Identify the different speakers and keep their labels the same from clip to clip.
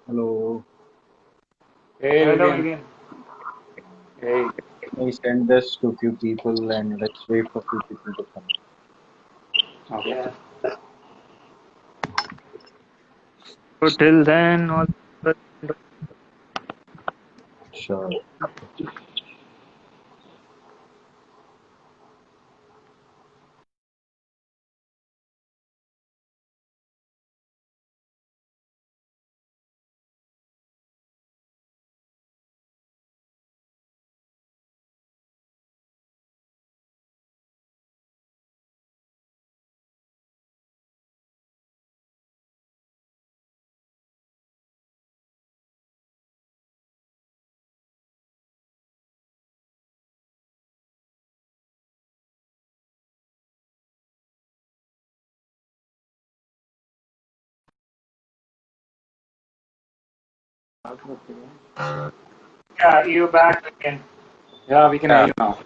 Speaker 1: Hello.
Speaker 2: Hey,
Speaker 3: Hello,
Speaker 2: Vivian.
Speaker 3: Vivian.
Speaker 2: Hey.
Speaker 1: Let me send this to few people and let's wait for few people to come.
Speaker 2: Okay.
Speaker 3: Yeah.
Speaker 4: So till then, all the
Speaker 1: Sure.
Speaker 3: Yeah, you back again.
Speaker 2: Yeah, we can hear
Speaker 1: Yeah,
Speaker 2: you now.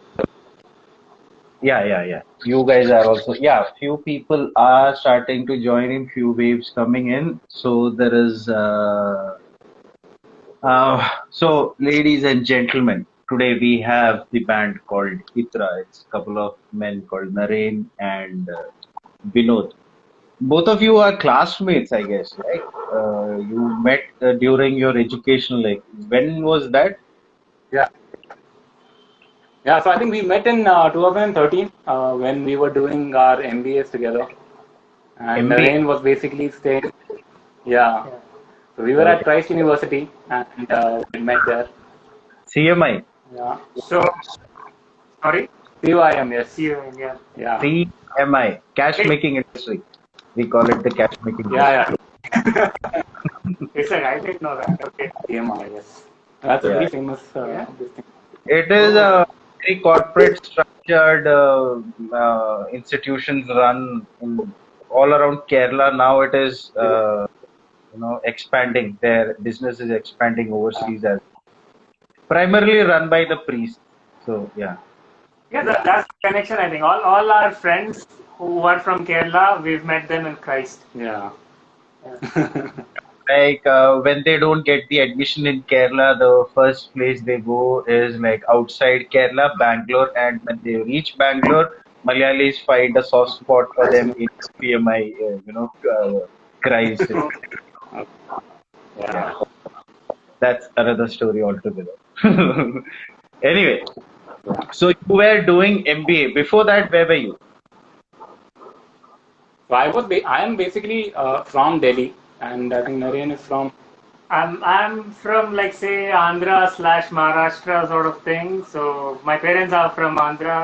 Speaker 1: yeah. You guys are also, yeah, few people are starting to join in, few waves coming in. So there is, so ladies and gentlemen, today we have the band called Hitra. It's a couple of men called Naren and Vinod. Both of you are classmates, I guess, right? You met during your education, like when was that?
Speaker 2: Yeah. Yeah, so I think we met in 2013 when we were doing our MBAs together. And
Speaker 1: MBA.
Speaker 2: Naren was basically staying. Yeah.
Speaker 3: Yeah.
Speaker 2: So we were at
Speaker 1: Okay.
Speaker 2: Christ University and we met there.
Speaker 1: CMI.
Speaker 2: Yeah.
Speaker 3: So, sorry.
Speaker 2: CYM,
Speaker 3: See
Speaker 2: yes.
Speaker 3: you in yeah.
Speaker 2: Yeah.
Speaker 1: CMI. Cash
Speaker 3: Hey,
Speaker 1: making industry. We call it the cash making industry.
Speaker 2: Yeah, yeah.
Speaker 3: it's like I didn't know that. Okay.
Speaker 2: CMI, yes. That's a
Speaker 1: Yeah.
Speaker 2: very famous
Speaker 3: Yeah.
Speaker 2: this thing.
Speaker 1: It is
Speaker 3: Oh.
Speaker 1: a very corporate structured institutions run in all around Kerala. Now it is, expanding. Their business is expanding overseas as primarily run by the priests. So yeah.
Speaker 3: Yeah,
Speaker 2: Yeah.
Speaker 3: that's the connection. I think all our friends who are from Kerala, we've met them in Christ.
Speaker 2: Yeah.
Speaker 3: Yeah.
Speaker 1: Like when they don't get the admission in Kerala, the first place they go is like outside Kerala, Bangalore, and when they reach Bangalore, Malayalis find a soft spot for them in PMI, Christ.
Speaker 2: Yeah.
Speaker 1: Yeah, that's another story altogether. Anyway, so you were doing MBA. Before that, where were you?
Speaker 2: So I am basically from Delhi, and I think Naren is from.
Speaker 3: I'm from like say Andhra slash Maharashtra sort of thing. So my parents are from Andhra.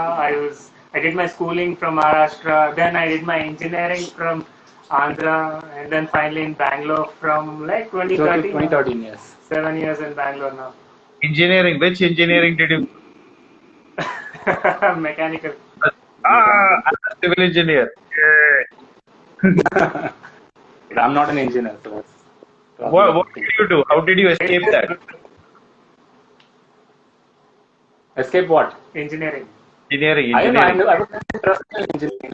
Speaker 3: I did my schooling from Maharashtra. Then I did my engineering from Andhra, and then finally in Bangalore from like
Speaker 2: So
Speaker 3: 2013.
Speaker 2: 2013, yes.
Speaker 3: 7 years in Bangalore now.
Speaker 1: Engineering. Which engineering did you?
Speaker 3: Mechanical.
Speaker 2: Mechanical.
Speaker 1: I'm a civil engineer.
Speaker 2: But I'm not an engineer, so that's probably a
Speaker 1: What
Speaker 2: good
Speaker 1: did
Speaker 2: thing.
Speaker 1: you do? How did you
Speaker 3: It
Speaker 1: escape
Speaker 3: is
Speaker 1: that?
Speaker 3: good.
Speaker 2: Escape what?
Speaker 3: Engineering.
Speaker 1: Engineering,
Speaker 2: I don't know.
Speaker 1: engineering.
Speaker 2: I was interested in engineering.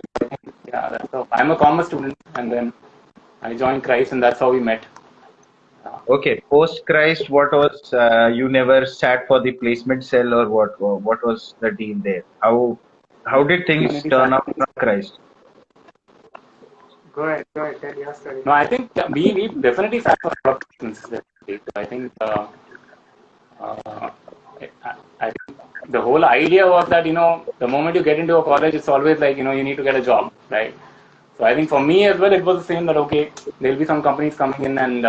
Speaker 2: Yeah, that's how. I'm a commerce student, and then I joined Christ, and that's how we met.
Speaker 1: Okay, post Christ, what was you never sat for the placement cell or what? What was the deal there? How did things
Speaker 2: Definitely
Speaker 1: turn
Speaker 2: sad.
Speaker 1: out from Christ?
Speaker 3: Go ahead, tell your story.
Speaker 2: No, I think we definitely sat for a lot of questions. I think uh, I think the whole idea was that the moment you get into a college, it's always like you need to get a job, right? So I think for me as well, it was the same that okay, there'll be some companies coming in and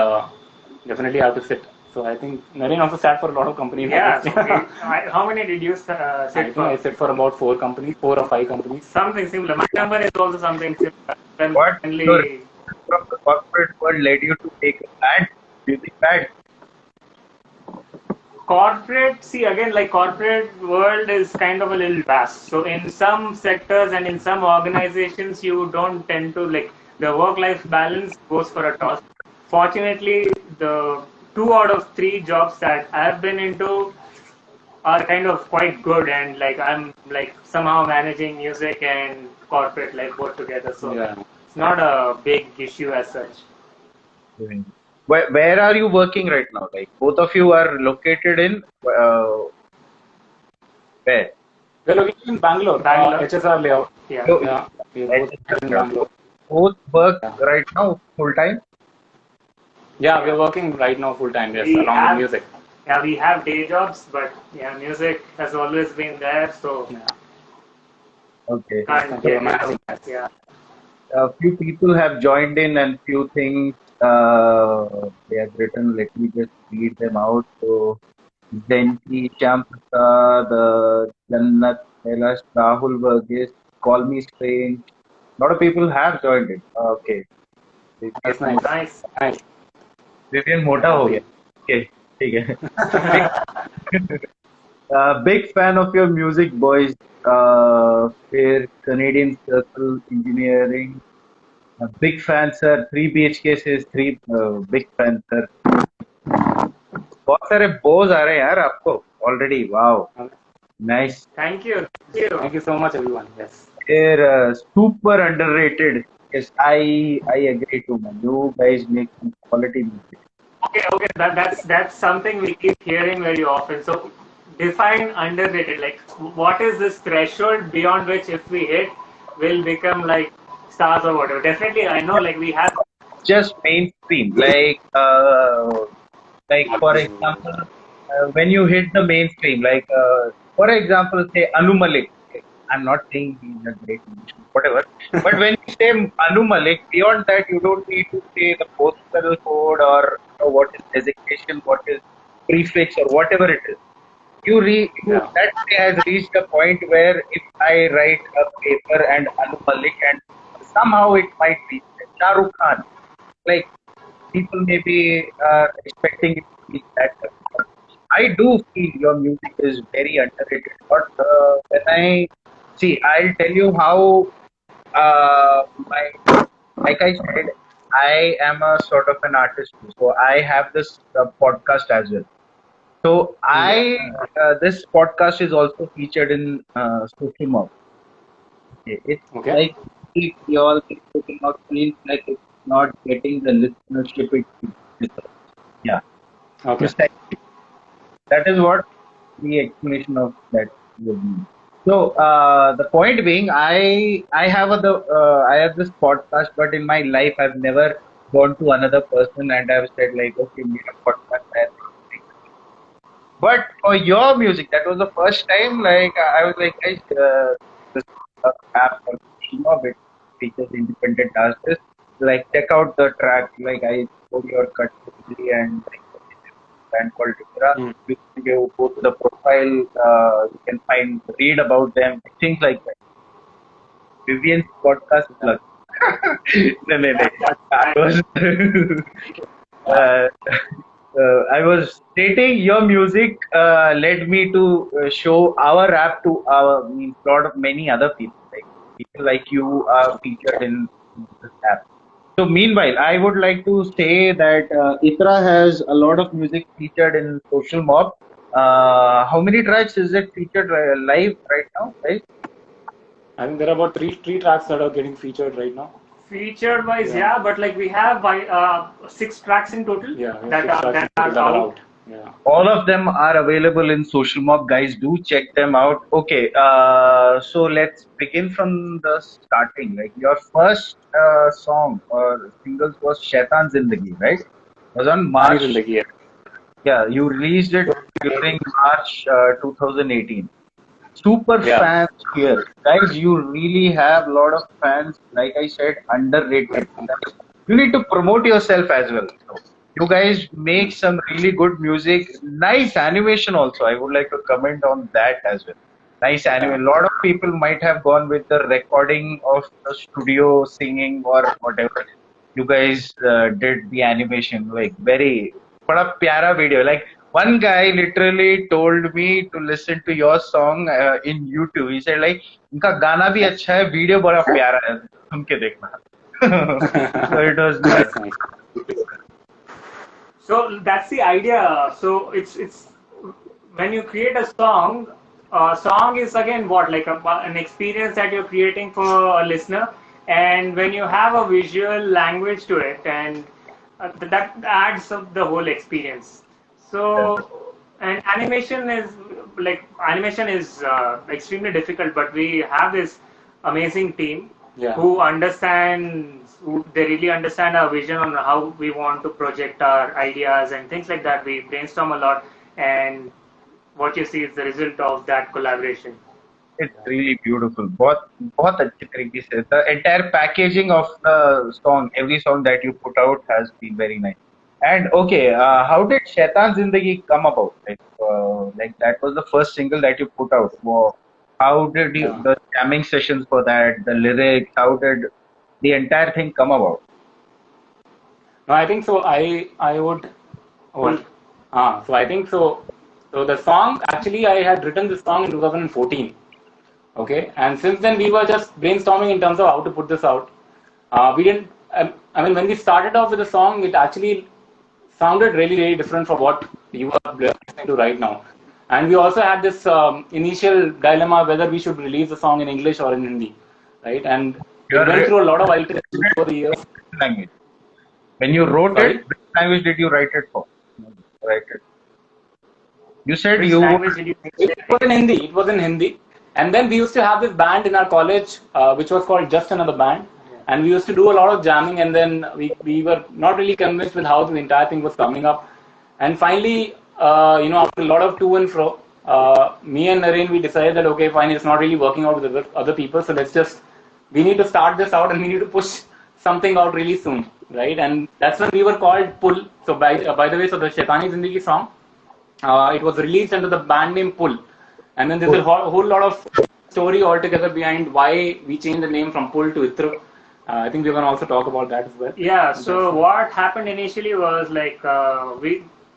Speaker 2: definitely have to sit. So I think Naren also sat for a lot of companies.
Speaker 3: Yeah. So
Speaker 2: I
Speaker 3: how many did you sit
Speaker 2: think I
Speaker 3: for?
Speaker 2: sit for about four companies, 4 or 5 companies.
Speaker 3: Something similar. My number is also something similar. Then
Speaker 1: What your
Speaker 3: finally,
Speaker 1: from the corporate world led you to take a band, music band?
Speaker 3: corporate. See again, like corporate world is kind of a little vast. So in some sectors and in some organizations, you don't tend to like the work-life balance goes for a toss. Fortunately, the 2 out of 3 jobs that I've been into are kind of quite good, and like I'm like somehow managing music and corporate like both together, so
Speaker 2: Yeah.
Speaker 3: it's not a big issue as such.
Speaker 1: Doing. Where are you working right now? Like both of you are located in where?
Speaker 2: We're located in Bangalore,
Speaker 3: Bangalore.
Speaker 2: HSR layout.
Speaker 3: Yeah.
Speaker 1: So
Speaker 2: Yeah, we both are in Bangalore.
Speaker 1: both work
Speaker 2: Yeah.
Speaker 1: right now full time.
Speaker 2: Yeah, we're working right now full time, yes,
Speaker 3: We
Speaker 2: along with
Speaker 3: have,
Speaker 2: music.
Speaker 3: yeah, we have day jobs, but yeah, music has always been there, so
Speaker 2: Yeah.
Speaker 1: Okay.
Speaker 3: can't
Speaker 2: So we're
Speaker 3: get it
Speaker 2: managing
Speaker 3: out.
Speaker 2: that.
Speaker 3: Yeah.
Speaker 1: A few people have joined in and few things they have written. Let me just read them out. So Zenki, Shyam Prasad, Jannat, Kailash, Rahul Verghese, Call Me Strange. A lot of people have joined in. Okay.
Speaker 2: That's
Speaker 1: Vivian
Speaker 2: nice.
Speaker 3: Nice.
Speaker 2: Nice.
Speaker 1: Vivian मोटा हो गया. Okay. ठीक है. Big fan of your music, boys. फिर Canadian Circle Engineering. Big fan, sir. 3 BHK says 3 big fan, sir. बहुत सारे बोज आ रहे हैं यार आपको already. Wow. Nice.
Speaker 3: Thank you. Thank you.
Speaker 2: Thank you so much, everyone. Yes.
Speaker 1: They're super underrated. Yes, I agree too, man. You guys make some quality music.
Speaker 3: Okay. That's something we keep hearing very often. So define underrated. Like, what is this threshold beyond which if we hit, will become like stars or whatever? Definitely, I know. Like we have.
Speaker 1: Just mainstream. Like for example, when you hit the mainstream, for example, say Anu Malik. I'm not saying he's a great musician, whatever. But when you say Anu Malik, beyond that, you don't need to say the postal code or what is designation, what is prefix or whatever it is.
Speaker 2: Yeah.
Speaker 1: That has reached a point where if I write a paper and Anu Malik and somehow it might be Shah Rukh Khan, like people may be expecting it to be that. I do feel your music is very underrated. But when I see, I'll tell you how like I said, I am a sort of an artist, too. So I have this podcast as well. So this podcast is also featured in Social Mob. It's
Speaker 2: Okay.
Speaker 1: like if you all putting out feels like it's not getting the listenership it deserves. Yeah,
Speaker 2: Okay.
Speaker 1: precisely. That is what the explanation of that would be. So the point being, I have this podcast, but in my life I've never gone to another person and I've said like, okay, मेरा podcast है. But for your music, that was the first time. Like I was like, guys, this app called Shima, which features independent artists. Like check out the track. Like I told your cut and like band called Ikra.
Speaker 2: Mm.
Speaker 1: You can go to the profile. You can read about them, things like that. Vivian's podcast plug. No. I was uh, I was stating your music led me to show our rap to lot of many other people. Like people like you are featured in this app. So meanwhile, I would like to say that Itra has a lot of music featured in Social Mob. How many tracks is it featured live right now? Right?
Speaker 2: I think there are about three tracks that are getting featured right now.
Speaker 3: Featured wise,
Speaker 2: Yeah.
Speaker 3: yeah, but like we have 6 tracks in total
Speaker 2: Yeah. We have
Speaker 3: that
Speaker 2: 6
Speaker 3: are
Speaker 2: tracks
Speaker 3: that are out.
Speaker 2: Yeah.
Speaker 1: All of them are available in Social Mob. Guys, do check them out. Okay, so let's begin from the starting. Like your first song or singles was Shaitan Zindagi, right? It was on
Speaker 2: March.
Speaker 1: March.
Speaker 2: Yeah.
Speaker 1: Yeah, you released it during March 2018. Super
Speaker 2: Yeah.
Speaker 1: fans here. Guys, you really have a lot of fans. Like I said, underrated. You need to promote yourself as well. So, you guys make some really good music. Nice animation also. I would like to comment on that as well. Nice anime. A lot of people might have gone with the recording of the studio singing or whatever. You guys did the animation like very बड़ा प्यारा video. Like one guy literally told me to listen to your song in YouTube. He said like इनका गाना भी अच्छा है, video बड़ा प्यारा है, सुन के देखना. So it was nice.
Speaker 2: That's nice.
Speaker 3: So that's the idea. So it's when you create a song, song is again what like an experience that you're creating for a listener, and when you have a visual language to it, and that adds up the whole experience. So, and animation is extremely difficult, but we have this amazing team
Speaker 2: Yeah.
Speaker 3: who they really understand our vision on how we want to project our ideas and things like that. We brainstorm a lot, and what you see is the result of that collaboration.
Speaker 1: It's really beautiful. बहुत अच्छी तरीके से. The entire packaging of the song, every song that you put out has been very nice. And okay, how did Shaitan Zindagi come about? Like that was the first single that you put out. Wow. How did you
Speaker 2: Yeah.
Speaker 1: the jamming sessions for that, the lyrics? How did the entire thing come about?
Speaker 2: No, I think so. I would what? So I think so. So the song actually I had written this song in 2014. Okay, and since then we were just brainstorming in terms of how to put this out. We didn't. I mean, when we started off with the song, it actually sounded really, really different from what you are listening to right now. And we also had this initial dilemma whether we should release the song in English or in Hindi, right? And
Speaker 1: You
Speaker 2: it
Speaker 1: are
Speaker 2: went through a lot of iterations over the years.
Speaker 1: language. When you wrote
Speaker 2: Sorry?
Speaker 1: it, which language did you write it for? Write it. You said
Speaker 3: Which
Speaker 1: you
Speaker 3: language did you think?
Speaker 2: It was in Hindi. It was in Hindi. And then we used to have this band in our college, which was called Just Another Band. And we used to do a lot of jamming. And then we were not really convinced with how the entire thing was coming up. And finally, after a lot of to and fro, me and Naren, we decided that, okay, fine, it's not really working out with other people. So we need to start this out and we need to push something out really soon, right? And that's when we were called Pull. So by the way, so the Shaitani Zindagi song, it was released under the band name Pull. And then there's a whole lot of story altogether behind why we changed the name from Pull to Itra. I think we're going to also talk about that as well.
Speaker 3: Yeah, so what happened initially was like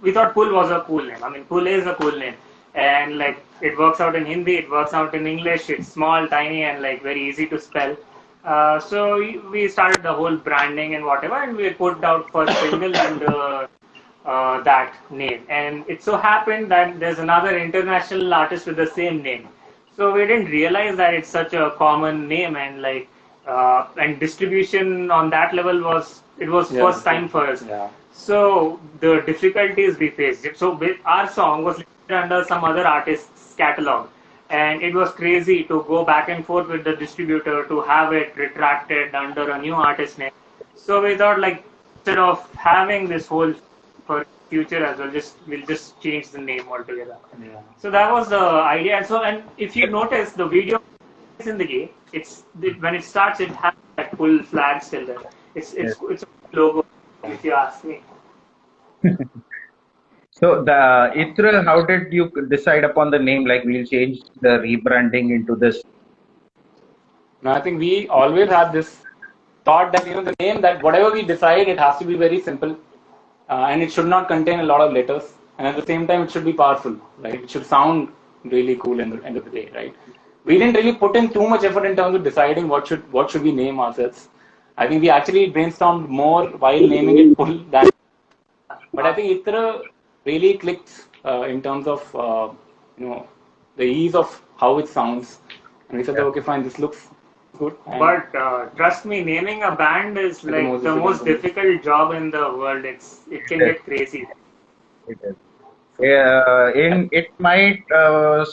Speaker 3: we thought Pull was a cool name. I mean, Pull is a cool name, and like it works out in Hindi, it works out in English. It's small, tiny, and like very easy to spell. So we started the whole branding and whatever, and we put out first single under that name. And it so happened that there's another international artist with the same name. So we didn't realize that it's such a common name, and like and distribution on that level was first time for us.
Speaker 2: Yeah.
Speaker 3: So the difficulties we faced. So our song was listed under some other artist's catalog, and it was crazy to go back and forth with the distributor to have it retracted under a new artist name. So we thought like instead of having this whole for future as well, we'll just change the name altogether.
Speaker 2: Yeah.
Speaker 3: So that was the idea. And so, and if you notice the video is in the game, when it starts, it has that full flag still there. It's a logo, if you ask me.
Speaker 1: So the Itra, how did you decide upon the name? Like we'll change the rebranding into this.
Speaker 2: No, I think we always had this thought that the name that whatever we decide, it has to be very simple, and it should not contain a lot of letters, and at the same time, it should be powerful, right? It should sound really cool in the end of the day, right? We didn't really put in too much effort in terms of deciding what should we name ourselves. I think we actually brainstormed more while naming it Pull than. But I think Itra really clicked in terms of the ease of how it sounds, and we said, okay, fine, this looks good.
Speaker 3: But trust me, naming a band is like the most difficult job in the world. It can get crazy.
Speaker 1: It is. It might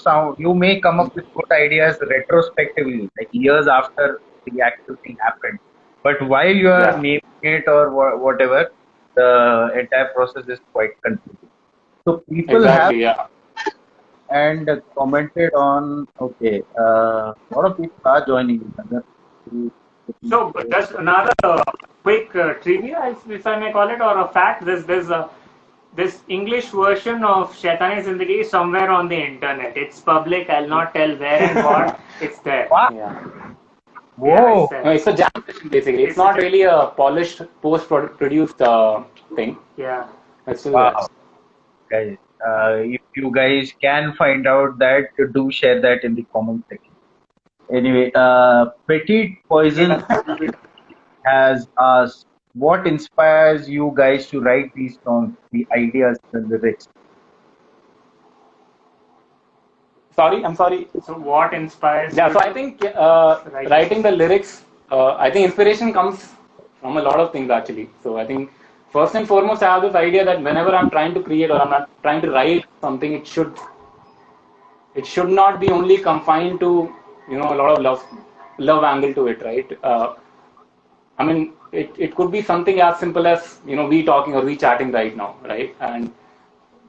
Speaker 1: sound, you may come up with good ideas retrospectively, like years after the actual thing happened. But while you are naming it or whatever, the entire process is quite confusing. So people have and commented on, okay, a lot of people are joining.
Speaker 3: So just another quick trivia, if I may call it, or a fact. This English version of Shaitani Zindagi is somewhere on the internet. It's public. I'll not tell where and what. It's there.
Speaker 1: What?
Speaker 2: Yeah.
Speaker 1: Whoa!
Speaker 2: No, it's a jam session basically. It's not really a polished, post-produced thing.
Speaker 3: Yeah.
Speaker 2: It's still
Speaker 1: Wow. Guys, if you guys can find out that, do share that in the comment section. Anyway, Petit Poison has asked, what inspires you guys to write these songs, the ideas, the lyrics?
Speaker 2: Sorry, I'm sorry.
Speaker 3: So what inspires?
Speaker 2: Yeah, so I think writing the lyrics, I think inspiration comes from a lot of things actually. So I think first and foremost, I have this idea that whenever I'm trying to create or I'm trying to write something, it should not be only confined to a lot of love angle to it, right? I mean, it could be something as simple as we talking or we chatting right now, right? And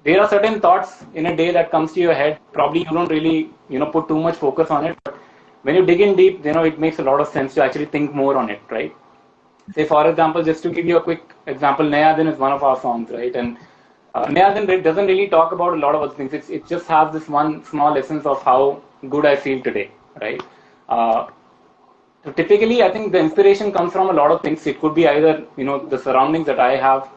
Speaker 2: there are certain thoughts in a day that comes to your head. Probably you don't really put too much focus on it, but when you dig in deep, it makes a lot of sense to actually think more on it, right? Say for example, just to give you a quick example, Naya Din is one of our songs, right? And Naya Din doesn't really talk about a lot of other things. It just has this one small essence of how good I feel today, right? Uh, so typically, I think the inspiration comes from a lot of things. It could be either the surroundings that I have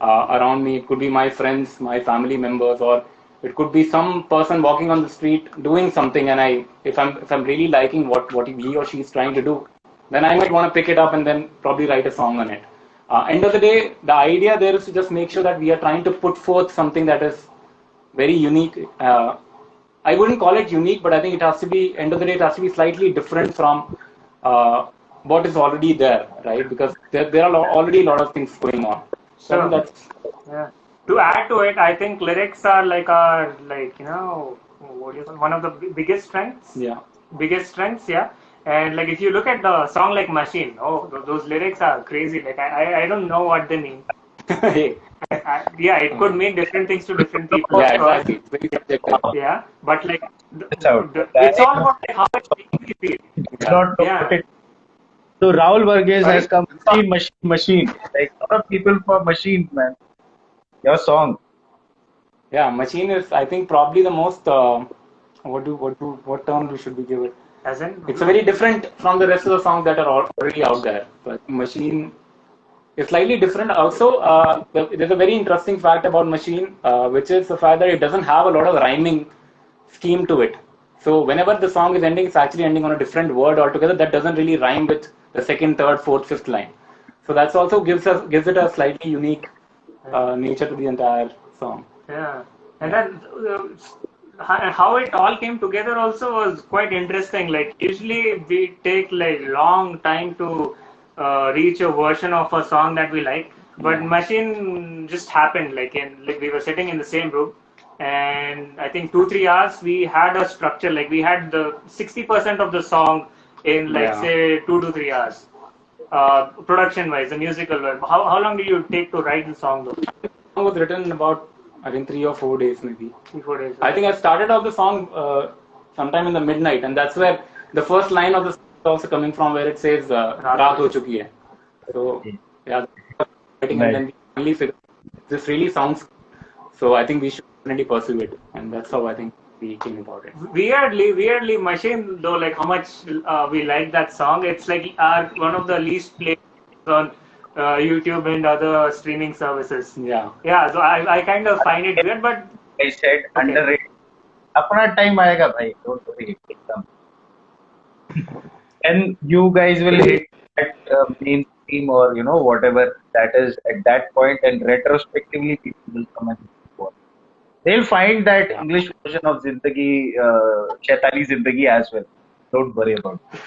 Speaker 2: around me. It could be my friends, my family members, or it could be some person walking on the street doing something, and if I'm really liking what he or she is trying to do, then I might want to pick it up and then probably write a song on it. End of the day, the idea there is to just make sure that we are trying to put forth something that is very unique. I wouldn't call it unique, but I think it has to be, end of the day, it has to be slightly different from what is already there, right? Because there are already a lot of things going on. So I think
Speaker 3: So,
Speaker 2: that's,
Speaker 3: yeah. To add to it, I think lyrics are like our, like, what do you call, one of the biggest strengths.
Speaker 2: yeah.
Speaker 3: Biggest strengths, yeah. And like if you look at the song like Machine, oh, those lyrics are crazy. Like I don't know what they mean.
Speaker 2: Hey,
Speaker 3: Yeah, it could mean different things to different people, of
Speaker 2: yeah,
Speaker 3: course.
Speaker 2: exactly. It's very subjective.
Speaker 3: Yeah, but like
Speaker 1: It's out.
Speaker 3: it's all about like how it's making you feel.
Speaker 1: It's
Speaker 2: Yeah.
Speaker 1: not
Speaker 3: Yeah.
Speaker 1: about it. So Rahul Varghese has
Speaker 3: Sorry.
Speaker 1: come machine. Like a lot of people for machines, man. Your song.
Speaker 2: Yeah, Machine is, I think, probably the most, what term should we give it?
Speaker 3: As in,
Speaker 2: It's a very different from the rest of the songs that are already out there. So I think Machine is slightly different. Also, there's a very interesting fact about Machine, which is the fact that it doesn't have a lot of rhyming scheme to it. So whenever the song is ending, it's actually ending on a different word altogether that doesn't really rhyme with the second, third, fourth, fifth line. So that's also gives it a slightly unique nature to the entire song.
Speaker 3: yeah, and then how it all came together also was quite interesting. Like usually we take like long time to reach a version of a song that we like, but Machine just happened. Like we were sitting in the same room, and I think 2 3 hours we had a structure. Like we had the 60% of the song in like
Speaker 2: Yeah.
Speaker 3: say 2 to 3 hours. Production wise, the musical wise. How long did you take to write the song though?
Speaker 2: The song was written in about, I think, 3 or 4 days maybe.
Speaker 3: 3 4 days.
Speaker 2: I think I started off the song sometime in the midnight, and that's where the first line of the song is also coming from, where it says "Raat ho chuki hai." So yeah, writing, and then we finally figured this really sounds. So I think we should definitely pursue it, and that's how I think we came about it.
Speaker 3: Weirdly, Machine though, like how much we like that song. It's like our one of the least played on YouTube and other streaming services.
Speaker 2: Yeah.
Speaker 3: Yeah, so I kind of find it weird, but
Speaker 1: I said
Speaker 3: okay.
Speaker 1: underrated. अपना time आएगा भाई. Don't worry. एकदम. And you guys will hit that mainstream or whatever that is at that point, and retrospectively people will come and watch. They'll find that
Speaker 2: Yeah.
Speaker 1: English version of Zindagi, Shaitani Zindagi as well. Don't worry about it.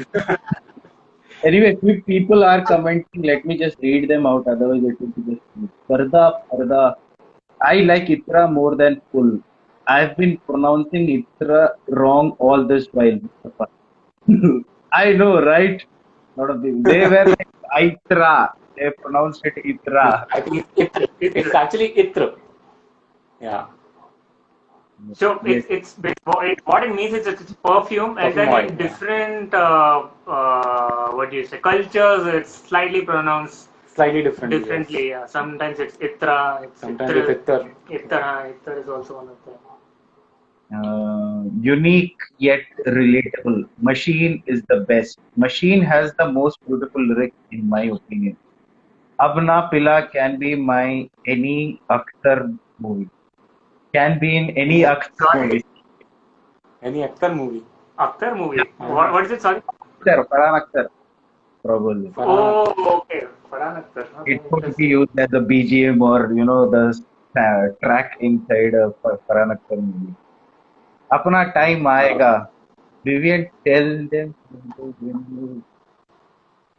Speaker 1: Anyway, few people are commenting. Let me just read them out. Otherwise, it will be just Parda. I like Itra more than full. I've been pronouncing Itra wrong all this while. I know, right? Lot of people. They were like Aitra. They pronounced it Itra.
Speaker 2: I think it's actually Itr. Yeah.
Speaker 3: So
Speaker 1: Yes.
Speaker 3: what it means is it's perfume, and then
Speaker 2: Perfume
Speaker 3: in
Speaker 2: oil, yeah.
Speaker 3: different what do you say, cultures, it's slightly pronounced
Speaker 2: Slightly differently. Yes.
Speaker 3: differently. Yeah. Sometimes it's Itra, it's
Speaker 2: Sometimes
Speaker 3: Itr.
Speaker 2: it's Itr.
Speaker 3: Itr is also one of them.
Speaker 1: Unique yet relatable. Machine is the best. Machine has the most beautiful lyrics, in my opinion. Abna Pila can be my any Akhtar movie. Can be in any Akhtar
Speaker 3: Sorry,
Speaker 1: movie.
Speaker 2: Any Akhtar movie.
Speaker 3: Akhtar movie. What is it? Sorry.
Speaker 1: Farhan Akhtar, probably.
Speaker 2: Farhan.
Speaker 3: Oh, okay. Farhan Akhtar. Okay,
Speaker 1: It could be
Speaker 3: interesting.
Speaker 1: used as a BGM or the track inside a Farhan Akhtar movie. Apna time आएगा. Vivian, tell them.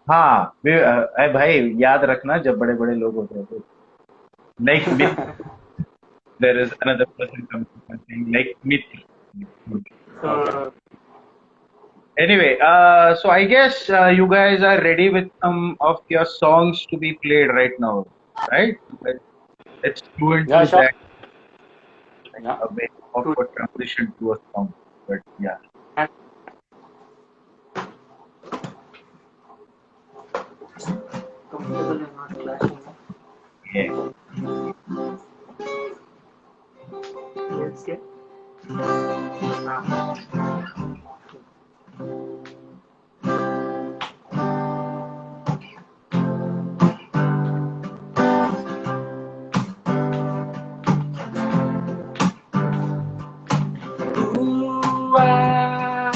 Speaker 1: हाँ भाई याद रखना जब बड़े बड़े लोग होते हैं तो Like myth, there is another person coming and saying like myth.
Speaker 2: Okay.
Speaker 3: So
Speaker 1: Anyway, so I guess you guys are ready with some of your songs to be played right now, right? Let's go
Speaker 2: Yeah,
Speaker 1: into
Speaker 2: sure.
Speaker 1: that,
Speaker 2: Yeah.
Speaker 1: a very
Speaker 3: good.
Speaker 1: awkward transition to a song. But yeah,
Speaker 3: And comfortable and not clashing.
Speaker 1: yeah.
Speaker 3: Let's get. Ah.
Speaker 2: Ooh, ah,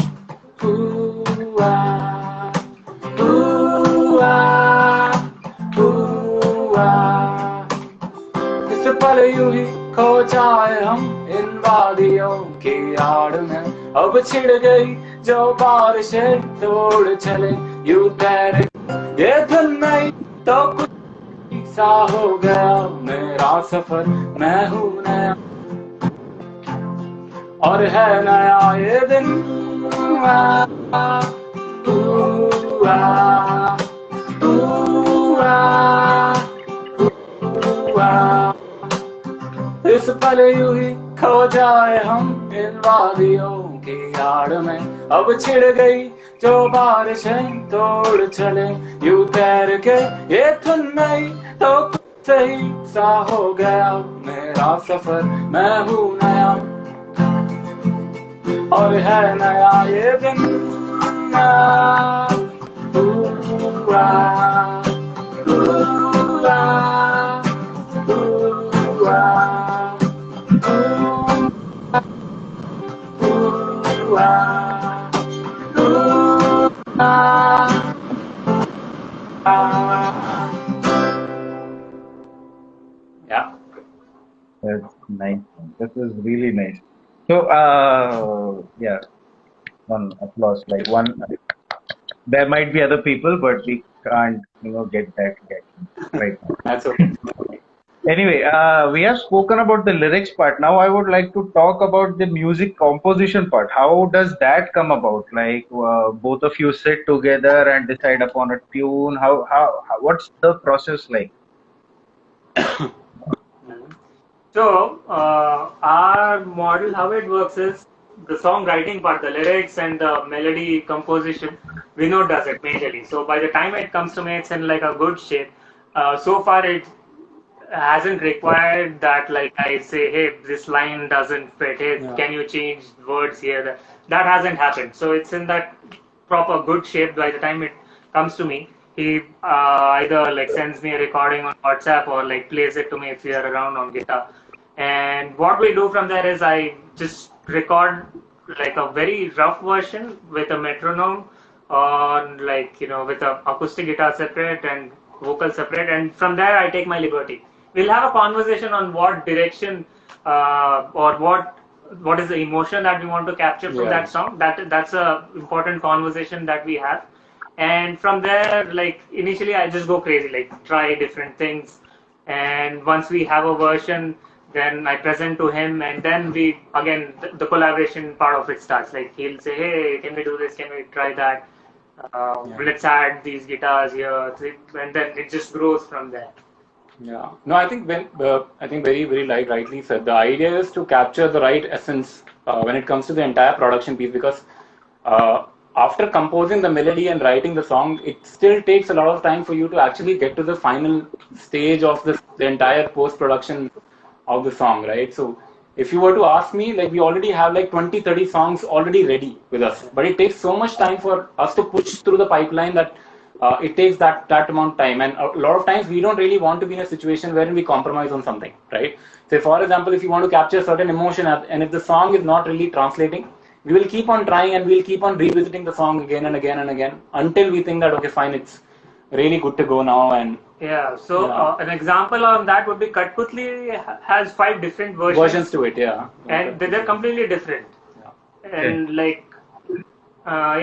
Speaker 2: ooh, ah, ooh, ah, ooh, ah. इस पल यूं ही खो जाए हम इन वादियों की आड़ में अब छिड़ गई जो बारिशें तोड़ चले यूं तैरे ये धुन नहीं तो कुछ सा हो गया मेरा सफर मैं हूँ नया और है नया ये दिन आ, ऊ, आ, ऊ, आ, ऊ, आ। इस पल यूं ही खो जाए हम इन वादियों की आड़ में अब छिड़ गई जो बारिशें तोड़ चले यूं तैर के ये धुन नहीं तो कुछ सही सा हो गया मेरा सफर मैं हूँ नया और है नया ये दिन आ, ऊ, आ, ऊ, आ, ऊ, आ, ऊ, आ, ऊ, आ। Yeah.
Speaker 1: That's nice. This is really nice. So, yeah, one applause. Like one, there might be other people, but we can't, get that reaction right now.
Speaker 2: That's okay.
Speaker 1: Anyway, we have spoken about the lyrics part. Now, I would like to talk about the music composition part. How does that come about? Like, both of you sit together and decide upon a tune. What's the process like?
Speaker 3: So our model, how it works is the songwriting part, the lyrics and the melody composition. Vinod does it majorly. So by the time it comes to me, it's in like a good shape. So far, it hasn't required that like I say, hey, this line doesn't fit. Hey,
Speaker 2: Yeah.
Speaker 3: can you change words here? That hasn't happened. So it's in that proper good shape by the time it comes to me. He either like sends me a recording on WhatsApp or like plays it to me if we are around on guitar. And what we do from there is I just record like a very rough version with a metronome on like with a acoustic guitar separate and vocal separate, and from there I take my liberty. We'll have a conversation on what direction or what is the emotion that we want to capture from
Speaker 2: Yeah.
Speaker 3: that song. That's a important conversation that we have. And from there, like initially I just go crazy, like try different things, and once we have a version, then I present to him, and then we again the collaboration part of it starts. Like he'll say, hey, can we do this, can we try that,
Speaker 2: Yeah.
Speaker 3: let's add these guitars here, and then it just grows from there.
Speaker 2: Yeah. No, I think I think very rightly said. The idea is to capture the right essence when it comes to the entire production piece, because uh, after composing the melody and writing the song, it still takes a lot of time for you to actually get to the final stage of the entire post production of the song, right? So if you were to ask me, like we already have like 20-30 songs already ready with us, but it takes so much time for us to push through the pipeline that it takes that amount of time, and a lot of times we don't really want to be in a situation wherein we compromise on something, right? Say for example, if you want to capture certain emotion and if the song is not really translating, we will keep on trying and we'll keep on revisiting the song again and again and again until we think that okay, fine, it's really good to go now. And
Speaker 3: Yeah. So
Speaker 2: Yeah.
Speaker 3: an example on that would be Katputli has 5 different
Speaker 2: versions to it, yeah.
Speaker 3: and they're completely different.
Speaker 2: Yeah.
Speaker 3: And like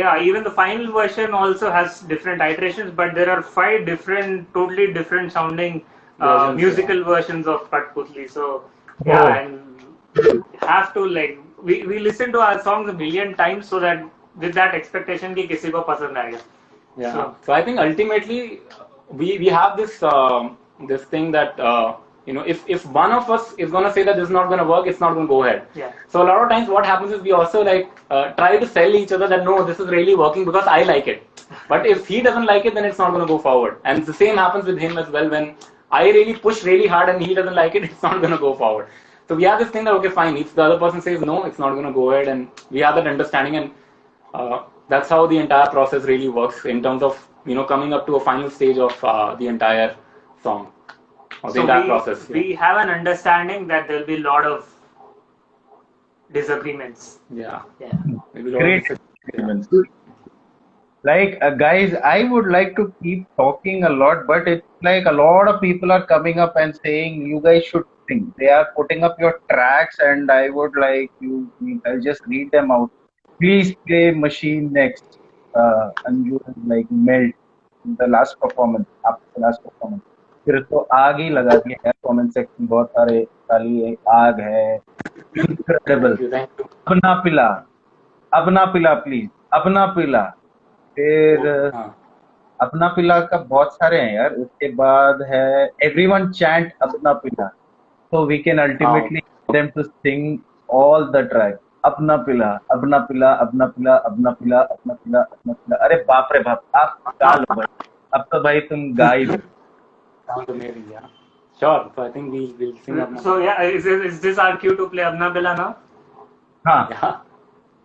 Speaker 3: yeah, even the final version also has different iterations, but there are 5 different, totally different sounding
Speaker 2: Versions,
Speaker 3: musical versions of Katputli. So yeah,
Speaker 1: Oh.
Speaker 3: and have to like we listen to our songs a million times so that with that expectation कि किसी को पसंद आएगा.
Speaker 2: Yeah. So I think ultimately we have this this thing that if one of us is gonna say that this is not gonna work, it's not gonna go ahead.
Speaker 3: Yeah.
Speaker 2: So a lot of times what happens is we also like try to sell each other that no, this is really working because I like it. But if he doesn't like it, then it's not gonna go forward. And the same happens with him as well. When I really push really hard and he doesn't like it, it's not gonna go forward. So we have this thing that okay, fine. If the other person says no, it's not gonna go ahead, and we have that understanding and. That's how the entire process really works in terms of coming up to a final stage of the entire song or the
Speaker 3: So
Speaker 2: entire process.
Speaker 3: we have an understanding that there will be a lot of disagreements.
Speaker 2: Yeah.
Speaker 3: Yeah.
Speaker 2: Maybe a lot
Speaker 1: Great
Speaker 2: of-
Speaker 1: experiments. Like guys, I would like to keep talking a lot, but it's like a lot of people are coming up and saying you guys should sing. They are putting up your tracks, and I would like you. I'll just read them out. Please play Machine next. And you like melt the last performance. After the last performance. फिर तो आग ही लगा दिया है comment section बहुत सारे खाली आग है. Incredible.
Speaker 2: Thank you.
Speaker 1: अपना पिला प्लीज अपना पिला. फिर
Speaker 2: हाँ.
Speaker 1: अपना पिला का बहुत सारे हैं यार. उसके बाद है एवरीवन चैंट अपना पिला. So we can ultimately get them to sing all the tracks. अपना पिला अपना पिला अपना पिला अपना पिला अपना पिला अपना पिला. अरे बाप रे बाप, आप गा लो भाई. अब तो भाई तुम गा ही लो.
Speaker 2: Sounds amazing, yeah. Sure. So I think we'll sing up now.
Speaker 3: So yeah, is this our cue to play Apna Bila now?
Speaker 1: हाँ,
Speaker 2: Yeah.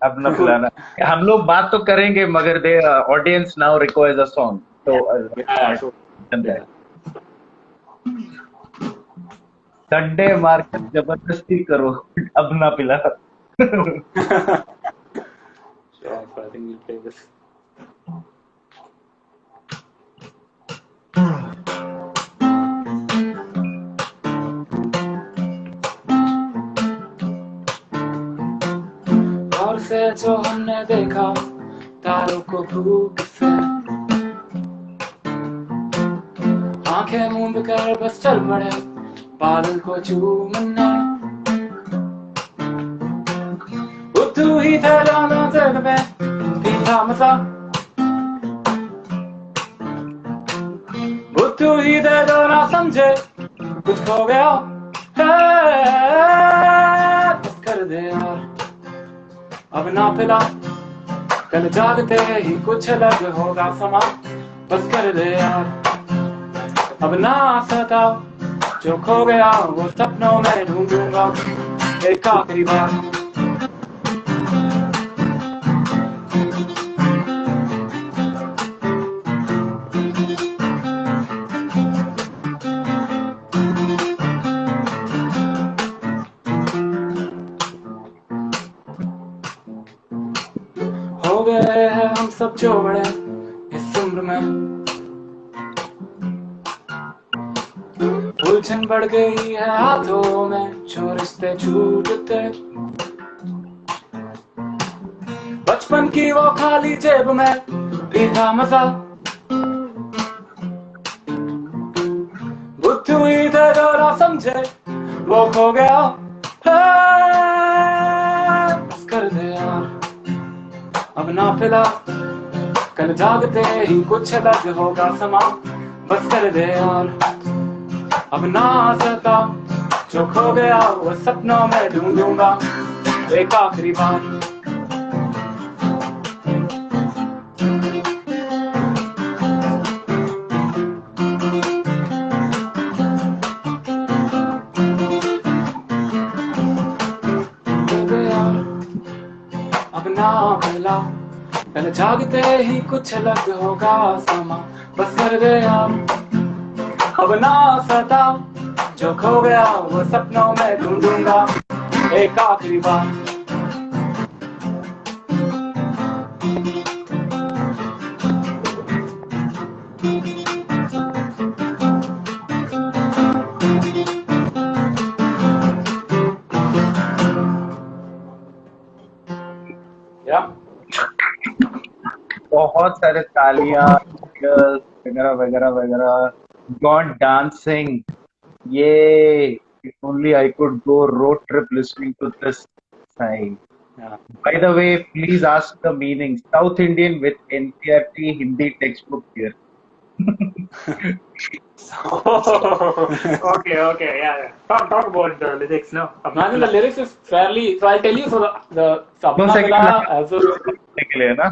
Speaker 1: अपना पिलाना. हम लोग बात तो करेंगे मगर the audience now requires a song. तो
Speaker 2: Yeah. So, yeah.
Speaker 1: Sunday market जबरदस्ती करो अपना पिला.
Speaker 2: Sure. So I think we'll play this. और से जो हमने देखा तारों को भूख से आंखें मूंद कर बस चल पड़े बादल को चूमने तू ही थे जाना जग में भी था मजा तू ही दे दो ना समझे कुछ खो गया है बस कर दे यार अब ना पिला कल जागते ही कुछ अलग होगा समा बस कर दे यार अब ना सताओ जो खो गया वो सपनों में ढूंढूंगा एक आखिरी बार हो गए हैं हम सब जो बड़े इस उम्र में उलझन बढ़ गई है हाथों में जो रिश्ते छूटते बचपन की वो खाली जेब में भी था मजा बुद्धू ही थे जो ना समझे वो खो गया बस कर दे यार अब ना पिला कल जागते ही कुछ अलग होगा समा बस कर दे यार अब ना सता जो खो गया वो सपनों में ढूंढूंगा एक आखिरी बार अब ना मिला कल जागते ही कुछ अलग होगा समा बस कर दे यार अब ना सता जो खो गया वो सपनों में ढूंढूंगा एक आखिरी बार
Speaker 1: बहुत सारे तालियां वगैरह वगैरह वगैरह. God dancing Yay! If only I could go road trip listening to this sign.
Speaker 2: Yeah.
Speaker 1: By the way, please ask the meaning. South Indian with NCRT Hindi textbook here.
Speaker 3: Okay, yeah. Talk about the lyrics now.
Speaker 2: No, I think the lyrics is fairly. So I'll tell you. So the
Speaker 1: 2
Speaker 2: Sapna
Speaker 1: second
Speaker 2: Mila
Speaker 1: लगा
Speaker 2: as a.
Speaker 1: समझने के लिए ना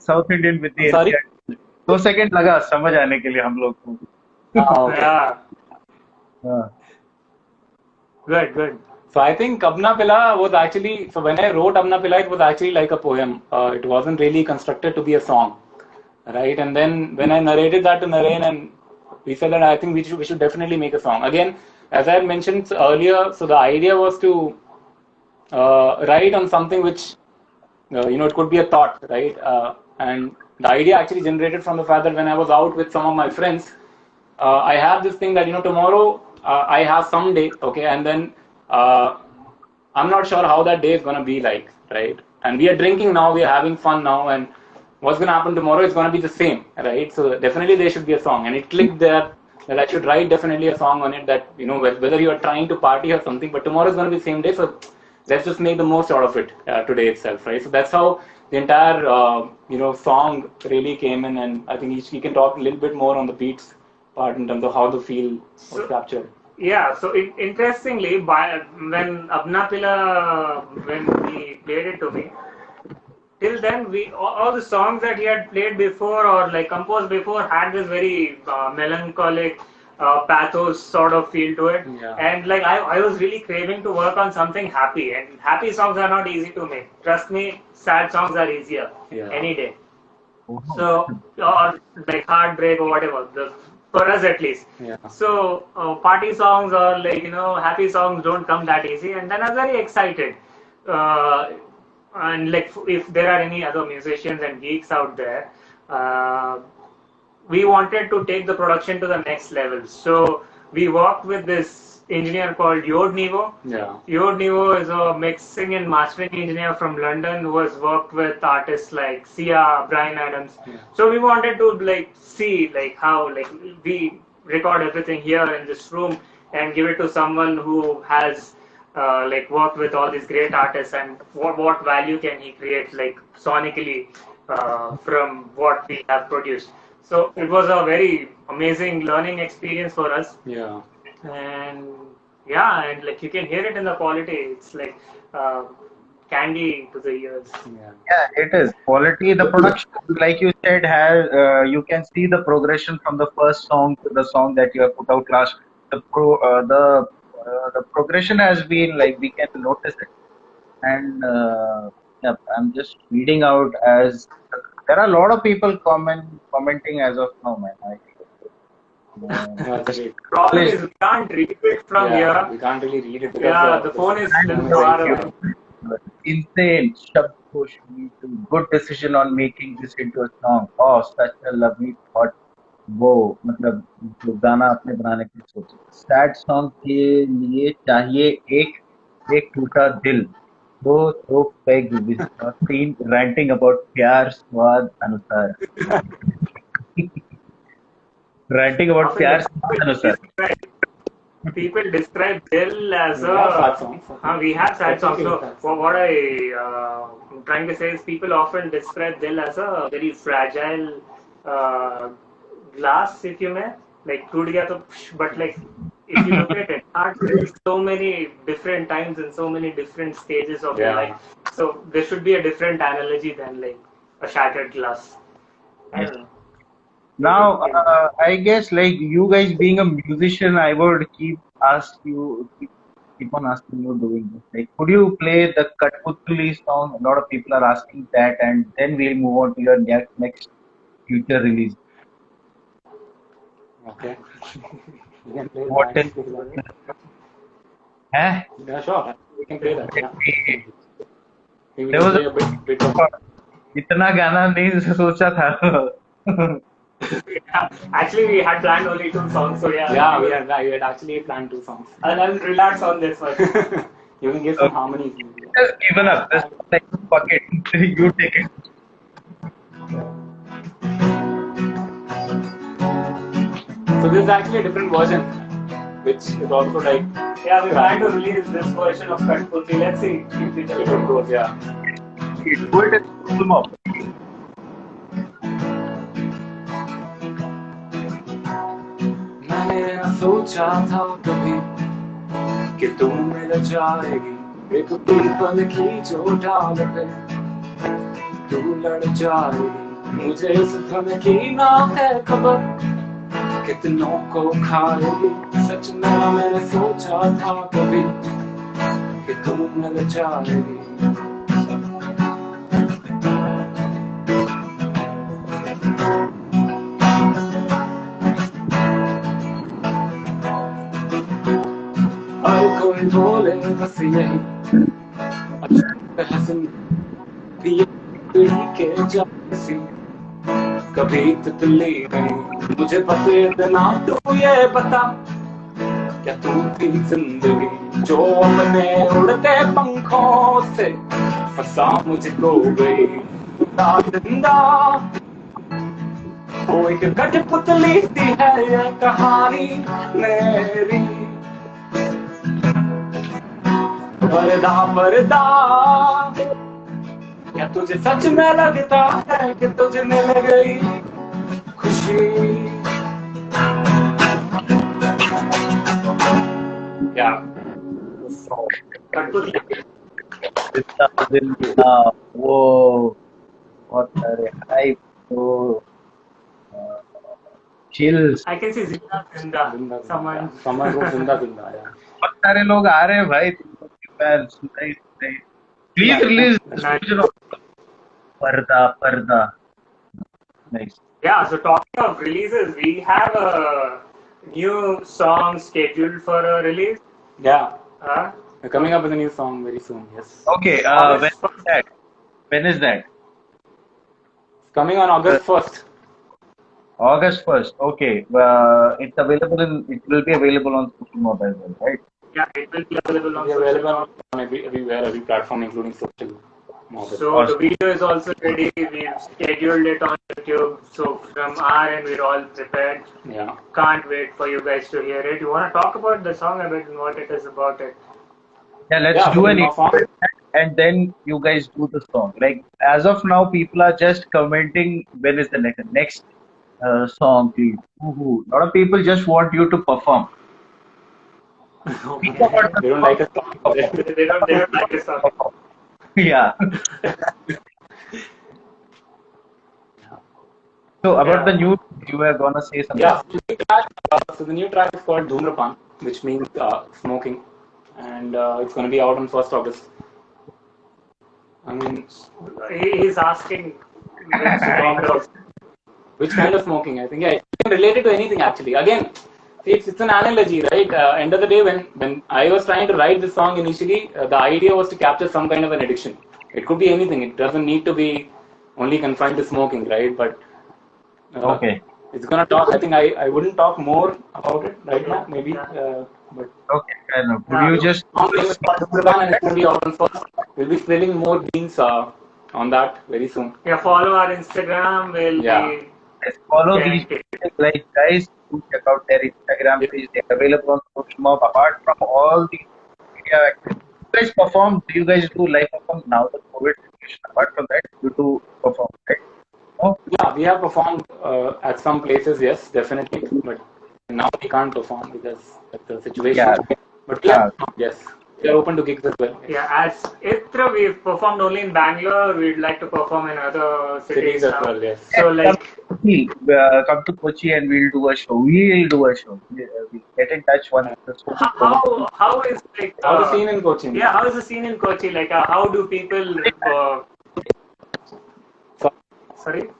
Speaker 1: south Indian with the
Speaker 2: Sorry.
Speaker 1: NCRT 2 second लगा समझ आने के लिए हम लोग को.
Speaker 2: Okay.
Speaker 3: Yeah,
Speaker 1: हाँ.
Speaker 3: good.
Speaker 2: So I think Apna Pila was actually. So when I wrote Apna Pila, it was actually like a poem. It wasn't really constructed to be a song, right? And then when I narrated that to Naren, and we said that I think we should definitely make a song. Again, as I had mentioned earlier, so the idea was to write on something which it could be a thought, right? And the idea actually generated from the fact that when I was out with some of my friends, I have this thing that tomorrow I have some day, okay, and then I'm not sure how that day is gonna be like, right? And we are drinking now, we are having fun now, and what's gonna happen tomorrow is gonna be the same, right? So definitely there should be a song, and it clicked there that I should write definitely a song on it that whether you are trying to party or something, but tomorrow is gonna be the same day, so let's just make the most out of it today itself, right? So that's how the entire song really came in, and I think we can talk a little bit more on the beats part in terms of how the feel was captured.
Speaker 3: Yeah, so interestingly, when Apna Pila, when he played it to me, till then all the songs that he had played before or like composed before had this very melancholic pathos sort of feel to it.
Speaker 2: Yeah.
Speaker 3: And like I was really craving to work on something happy, and happy songs are not easy to make. Trust me, sad songs are easier any day. So or like heartbreak or whatever, for us at least.
Speaker 2: Yeah.
Speaker 3: So party songs or like happy songs don't come that easy, and then I was very excited. And like if there are any other musicians and geeks out there, we wanted to take the production to the next level. So we worked with this engineer called Yod Nevo.
Speaker 2: Yeah.
Speaker 3: Yod Nevo is a mixing and mastering engineer from London who has worked with artists like Sia, Bryan Adams.
Speaker 2: Yeah.
Speaker 3: So we wanted to like see like how like we record everything here in this room and give it to someone who has like worked with all these great artists, and what value can he create like sonically from what we have produced. So it was a very amazing learning experience for us.
Speaker 2: Yeah.
Speaker 3: And yeah, and like you can hear it in the quality. It's like candy to the ears.
Speaker 1: Yeah, it is quality. The production, like you said, has you can see the progression from the first song to the song that you have put out last. The progression has been like we can notice it, and yeah, I'm just reading out as there are a lot of people commenting as of now, man.
Speaker 2: That's great.
Speaker 3: Problem is we can't read it from here.
Speaker 2: We can't really read it because
Speaker 3: Yeah, the phone is little far away.
Speaker 1: Insane. Shabd Khush, good decision on making this into a song. Oh, such a lovely thought. वो मतलब जो गाना आपने बनाने की सोची. Sad song के लिए चाहिए एक टूटा दिल, दो दो पेग तीन ranting about प्यार स्वाद अनुसार. Ranting about प्यार स्वाद अनुसार.
Speaker 3: People describe Dil as
Speaker 2: We have sad songs.
Speaker 3: we have sad songs.
Speaker 2: Okay.
Speaker 3: So what I'm trying to say is people often describe Dil as a very fragile glass, if you may. Like टूट गया तो, but like if you look at it, art is so many different times and so many different stages of your life. So there should be a different analogy than like a shattered glass. I don't know.
Speaker 1: Now, I guess like you guys being a musician, I would keep on asking you doing this. Like, could you play the Katputli song? A lot of people are asking that, and then we'll move on to your next future release.
Speaker 2: Okay. You can play
Speaker 1: What
Speaker 2: that.
Speaker 1: is? Huh?
Speaker 2: Yeah, sure. We can play that. Yeah. We
Speaker 1: There
Speaker 2: will
Speaker 1: was
Speaker 2: play a bit of.
Speaker 1: इतना गाना नहीं सोचा था.
Speaker 3: Actually, we had planned only 2 songs, so yeah.
Speaker 2: Yeah, we had actually planned 2 songs.
Speaker 3: I'll relax on this one.
Speaker 2: You can give some harmonies.
Speaker 1: Just given up. Just like fuck it. You take it.
Speaker 2: So this is actually a different version, which is also like
Speaker 3: Yeah, we're trying to release this version of Katputli. Let's see if it
Speaker 2: it goes, yeah.
Speaker 1: Do it in full mob.
Speaker 2: मैंने न सोचा था कभी कि तू मिल जाएगी एक पल की जो डाल पे तू लड़ जाएगी मुझे इस धन की ना है खबर कितनों को खाएगी सच में मैंने सोचा था कभी कि तू मिल जाएगी हर कोई बोले बस यही हसन के जैसी कभी तितली नहीं मुझे पता इतना तू ये बता क्या तू थी जिंदगी जो अपने उड़ते पंखों से फंसा मुझको गई जिंदा वो एक कठपुतली सी है ये कहानी मेरी पर्दा पर्दा क्या तुझे सच में लगता है कि तुझे मिल गई खुशी क्या
Speaker 1: Whoa, what a hype! So, chills.
Speaker 3: I can see Zinda.
Speaker 2: Someone who Zinda, yeah.
Speaker 1: बहुत सारे लोग आ रहे हैं भाई fans. Nice. Please release this version of Parda. Nice.
Speaker 3: Yeah, so talking of releases, we have a new song scheduled for a release.
Speaker 2: Yeah. We're coming up with a new song very soon, yes.
Speaker 1: Okay, when is that?
Speaker 2: It's coming on August 1st.
Speaker 1: August 1st. Okay. It will be available on social mobile as well, right?
Speaker 3: Yeah, it will be available on
Speaker 2: It'll be available on everywhere, every platform, including social mobile.
Speaker 3: So the video is also ready. We've scheduled it on YouTube. So from our end, we're all prepared.
Speaker 2: Yeah.
Speaker 3: Can't wait for you guys to hear it. You want to talk about the song a bit and what it is about it?
Speaker 1: Yeah, let's do an intro and then you guys do the song. Like as of now, people are just commenting when is the next song, please. Woohoo. A lot of people just want you to perform.
Speaker 2: They don't like a song.
Speaker 3: They don't like the song.
Speaker 1: Yeah. So about the new, you were gonna say something.
Speaker 2: Yeah. So the new track is called Dhumrapan, which means smoking, and it's going to be out on 1st August. I mean,
Speaker 3: He's asking
Speaker 2: which kind of smoking? I think it can relate it to anything actually. Again, it's an analogy, right? End of the day, when I was trying to write this song initially, the idea was to capture some kind of an addiction. It could be anything. It doesn't need to be only confined to smoking, right? But
Speaker 1: Okay.
Speaker 2: it's gonna talk. I think I wouldn't talk more about it right now, maybe. But
Speaker 1: Okay, fair enough. Could you just
Speaker 2: and it's going to be out on 1st. We'll be spilling more beans on that very soon.
Speaker 3: Yeah, follow our Instagram. We'll be
Speaker 1: follow these people, like guys, do check out their Instagram page. They're available on social mob. Apart from all the media activities, you guys perform. Do you guys do live perform now? The COVID situation. Apart from that, you do perform, right? Oh,
Speaker 2: Yeah, we have performed at some places, yes, definitely. But now we can't perform because of the situation.
Speaker 1: Yeah.
Speaker 2: But yes, we are open to gigs as well.
Speaker 3: Yeah, as ITRA, we've performed only in Bangalore. We'd like to perform in other cities
Speaker 2: Cities as
Speaker 3: now.
Speaker 2: well, yes.
Speaker 3: So like,
Speaker 1: come to Kochi and we'll do a show. We'll get in touch once.
Speaker 3: how is like
Speaker 2: How the scene in Cochin?
Speaker 3: yeah, how is the scene in Kochi? Like, how do people? Sorry.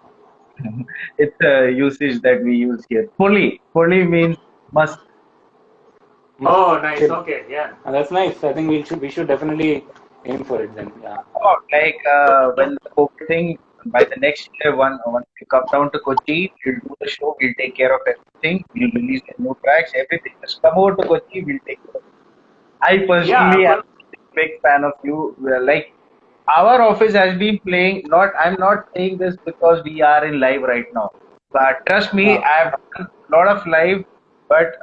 Speaker 1: It's a usage that we use here. Fully means must.
Speaker 3: Oh, nice. Okay, yeah.
Speaker 2: That's nice. I think we should definitely aim for it then. Yeah.
Speaker 1: Like when the COVID thing, by the next year, once we come down to Kochi, we'll do the show, we'll take care of everything, we'll release the new tracks, everything. Just come over to Kochi, we'll take care of it. I personally am a big fan of you. Like, our office has been playing, I'm not saying this because we are in live right now, but trust me, I've done a lot of live, but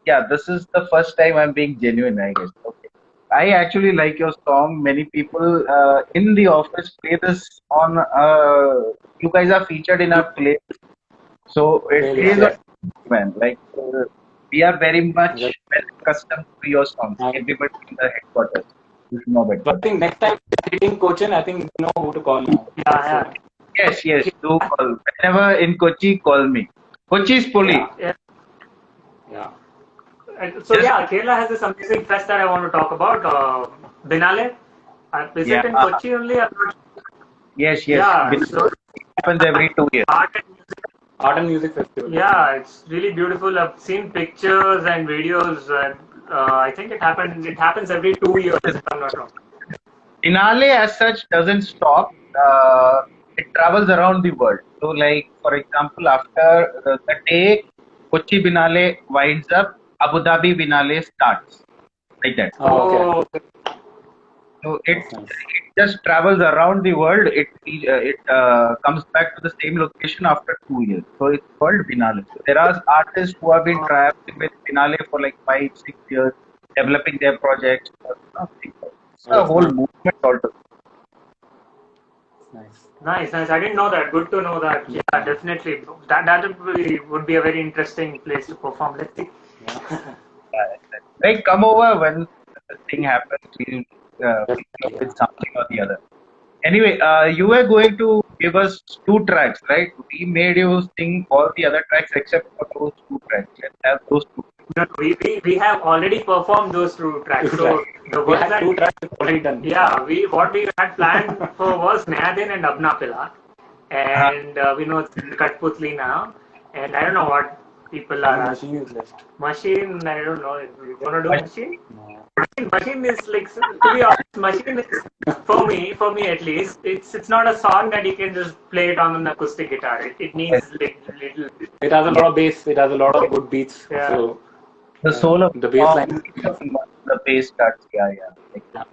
Speaker 1: Yeah, this is the first time I'm being genuine, I guess. Okay. I actually like your song. Many people in the office play this on. You guys are featured in our play, so it
Speaker 2: Playlist,
Speaker 1: plays on
Speaker 2: yes.
Speaker 1: man. Like we are very
Speaker 2: Yes.
Speaker 1: much well accustomed to your songs.
Speaker 2: I,
Speaker 1: Everybody in the headquarters, you should know
Speaker 2: so I
Speaker 1: headquarters.
Speaker 2: think next time hitting Cochin, I think you know who to call now.
Speaker 3: Yeah,
Speaker 2: So
Speaker 1: Yes, yes. Do call. Whenever in Kochi, call me. Kochi is
Speaker 2: yeah,
Speaker 1: Poli.
Speaker 3: yeah.
Speaker 2: yeah.
Speaker 3: So
Speaker 1: Just
Speaker 3: yeah, Kerala has this amazing fest that I want to talk about. Binale. Is
Speaker 1: yeah.
Speaker 3: it in Kochi only? I'm not sure.
Speaker 1: Yes, yes.
Speaker 3: Yeah. So
Speaker 1: Happens every 2 years.
Speaker 3: art and music.
Speaker 2: Art and Music Festival.
Speaker 3: Yeah, it's really beautiful. I've seen pictures and videos. And, I think it happened. It happens every 2 years, if I'm not wrong.
Speaker 1: Finale as such doesn't stop. It travels around the world. So, like for example, after the day Kochi Binale winds up, Abu Dhabi Binale starts like that.
Speaker 2: Oh, okay.
Speaker 3: Oh,
Speaker 1: So
Speaker 2: That's nice.
Speaker 1: it just travels around the world. It comes back to the same location after 2 years. So it's called Binale. So there are artists who have been traveling with Binale for like 5 6 years, developing their projects. It's
Speaker 2: Oh,
Speaker 1: a
Speaker 2: that's
Speaker 1: whole
Speaker 2: nice.
Speaker 1: movement altogether.
Speaker 2: Nice.
Speaker 3: nice, nice. I didn't know that. Good to know that. Yeah, definitely. That would be a very interesting place to perform. Let's see.
Speaker 2: Yeah.
Speaker 1: Like, come over when the thing happens. We'll pick you up
Speaker 2: Yeah.
Speaker 1: with something or the other. Anyway, you were going to give us two tracks, right? We made you sing all the other tracks except for those two tracks. Let's have those two.
Speaker 3: No, we have already performed those two tracks. So the
Speaker 2: We
Speaker 3: ones
Speaker 2: had
Speaker 3: that
Speaker 2: two tracks already done.
Speaker 3: yeah, what we had planned for was Nayadin and Abna Pila, and we know it's in Katputli now, and I don't know what people are
Speaker 2: And
Speaker 3: asking.
Speaker 2: Machine is left.
Speaker 3: Machine, I don't know. You wanna do
Speaker 1: Mach-
Speaker 3: machine?
Speaker 2: No.
Speaker 3: Machine is like, to be honest, machine is for me at least. It's not a song that you can just play it on an acoustic guitar. It needs like little.
Speaker 2: It has a lot of bass. It has a lot of good beats.
Speaker 3: Yeah.
Speaker 2: So
Speaker 1: The soul of
Speaker 2: the bass line.
Speaker 1: the bass starts. Yeah, yeah. Like,
Speaker 2: Yeah.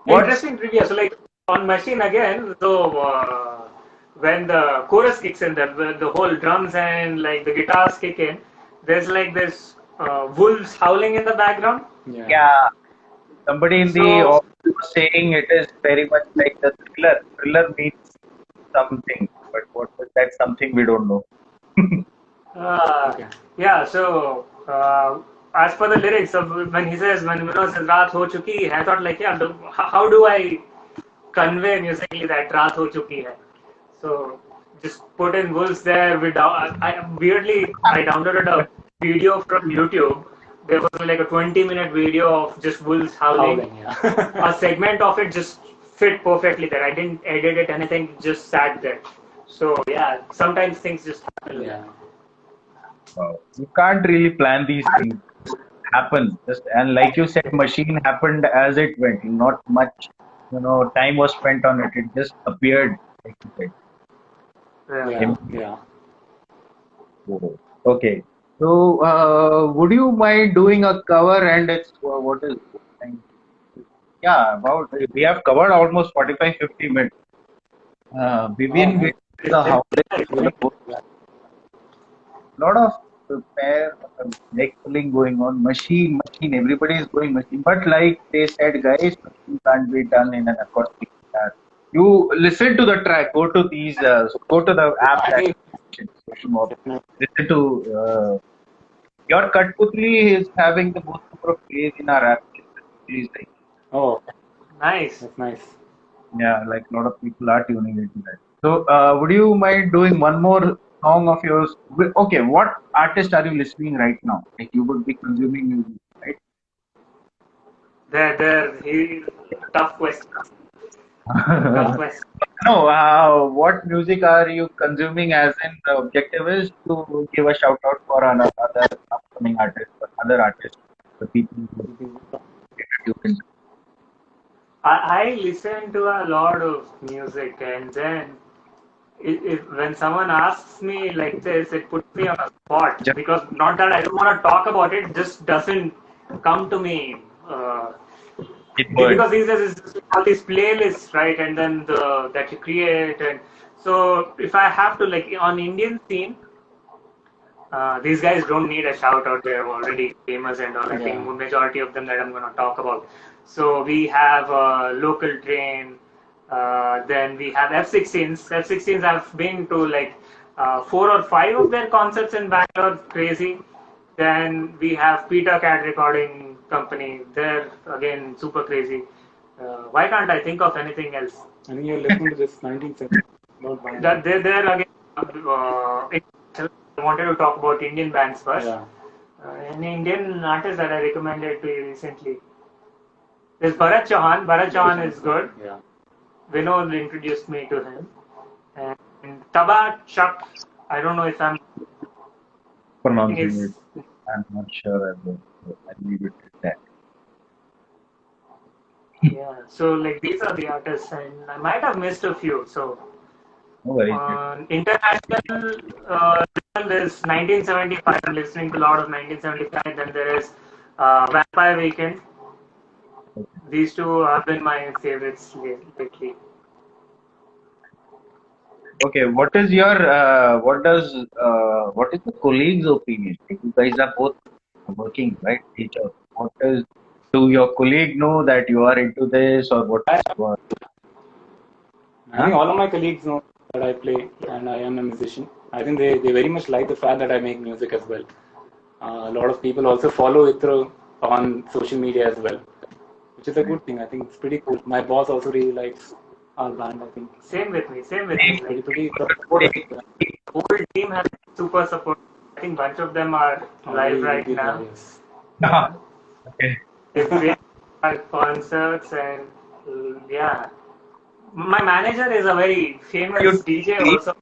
Speaker 1: What's
Speaker 3: Interesting trivia. So like on machine again, so when the chorus kicks in, the whole drums and like the guitars kick in, there's like this wolves howling in the background.
Speaker 1: yeah? Somebody in the
Speaker 3: So
Speaker 1: office was saying it is very much like the thriller. Thriller means something, but what is that something we don't know.
Speaker 2: Okay.
Speaker 3: yeah, so as per the lyrics of when he says when Vinod says "Raat ho chuki hai," I thought like yeah, how do I convey musically that "Raat ho chuki hai"? So just put in wolves there. Weirdly I downloaded a video from YouTube. There was like a 20-minute video of just wolves howling.
Speaker 2: Howling, yeah.
Speaker 3: A segment of it just fit perfectly there. I didn't edit it anything, just sat there. So yeah, sometimes things just happen.
Speaker 2: Yeah.
Speaker 1: Wow. You can't really plan these things. Just happen. Just and like you said, machine happened as it went. Not much, time was spent on it. It just appeared, like you said.
Speaker 2: Yeah. Yeah.
Speaker 1: Oh, okay. So, would you mind doing a cover? And it's what is? Yeah, about we have covered almost 45-50 minutes. Vivian,
Speaker 2: Oh,
Speaker 1: with the howling,
Speaker 2: Yeah.
Speaker 1: lot of pair leg pulling going on. Machine, everybody is going machine. But like they said, guys, machine can't be done in an acoustic guitar. You listen to the track. Go to go to the app.
Speaker 2: I think
Speaker 1: Listen to your Katputli is having the most number of plays in our app. Please, like,
Speaker 2: oh,
Speaker 3: Nice.
Speaker 2: that's nice.
Speaker 1: yeah, like a lot of people are tuning into that. So, would you mind doing one more song of yours? Okay, what artist are you listening right now? Like you would be consuming music, right?
Speaker 3: Tough question. Tough question.
Speaker 1: No, what music are you consuming? As in, the objective is to give a shout out for another upcoming artist, or other artists, the people who you can.
Speaker 3: I listen to a lot of music, and then when someone asks me like this, it puts me on a spot because not that I don't want to talk about it, just doesn't come to me. Because these days it's all these playlists, right? And then that you create, and so if I have to like on Indian scene, These guys don't need a shout out. They're already famous and all. I
Speaker 2: Yeah.
Speaker 3: think majority of them that I'm going to talk about. So we have Local Train. Then we have F16s. F16s, I've been to like 4 or 5 of their concerts in Bangalore. Crazy. Then we have Peter Cat Recording Company. They're again super crazy. Why can't I think of anything else?
Speaker 2: I think you're listening to this 1970. Not band.
Speaker 3: That they're again. I wanted to talk about Indian bands first.
Speaker 2: Yeah.
Speaker 3: An Indian artist that I recommended to you recently. There's Bharat Chauhan. Bharat Chauhan is good.
Speaker 2: Yeah.
Speaker 3: Vinod introduced me to him. And Taba Chuck, I don't know if I'm
Speaker 1: Pronouncing
Speaker 3: is
Speaker 1: it, I'm not sure. I'll leave it at that.
Speaker 3: yeah. So like these are the artists, and I might have missed a few. So
Speaker 1: No worries.
Speaker 3: international, there's 1975. I'm listening to a lot of 1975. Then there is Vampire Weekend. These two have been my favorites lately.
Speaker 1: Okay, what is your what is the colleague's opinion? You guys are both working, right? Teacher. Do your colleague know that you are into this, or what?
Speaker 2: I think all of my colleagues know that I play and I am a musician. I think they very much like the fact that I make music as well. A lot of people also follow ITRO on social media as well, which is a good thing. I think it's pretty cool. My boss also really likes our band. I think
Speaker 3: Same with me. Same with me. Like,
Speaker 2: pretty supportive.
Speaker 3: whole team has super support. I think bunch of them are live right now.
Speaker 2: Yes.
Speaker 1: Okay.
Speaker 3: They play at concerts and yeah. My manager is a very famous DJ also.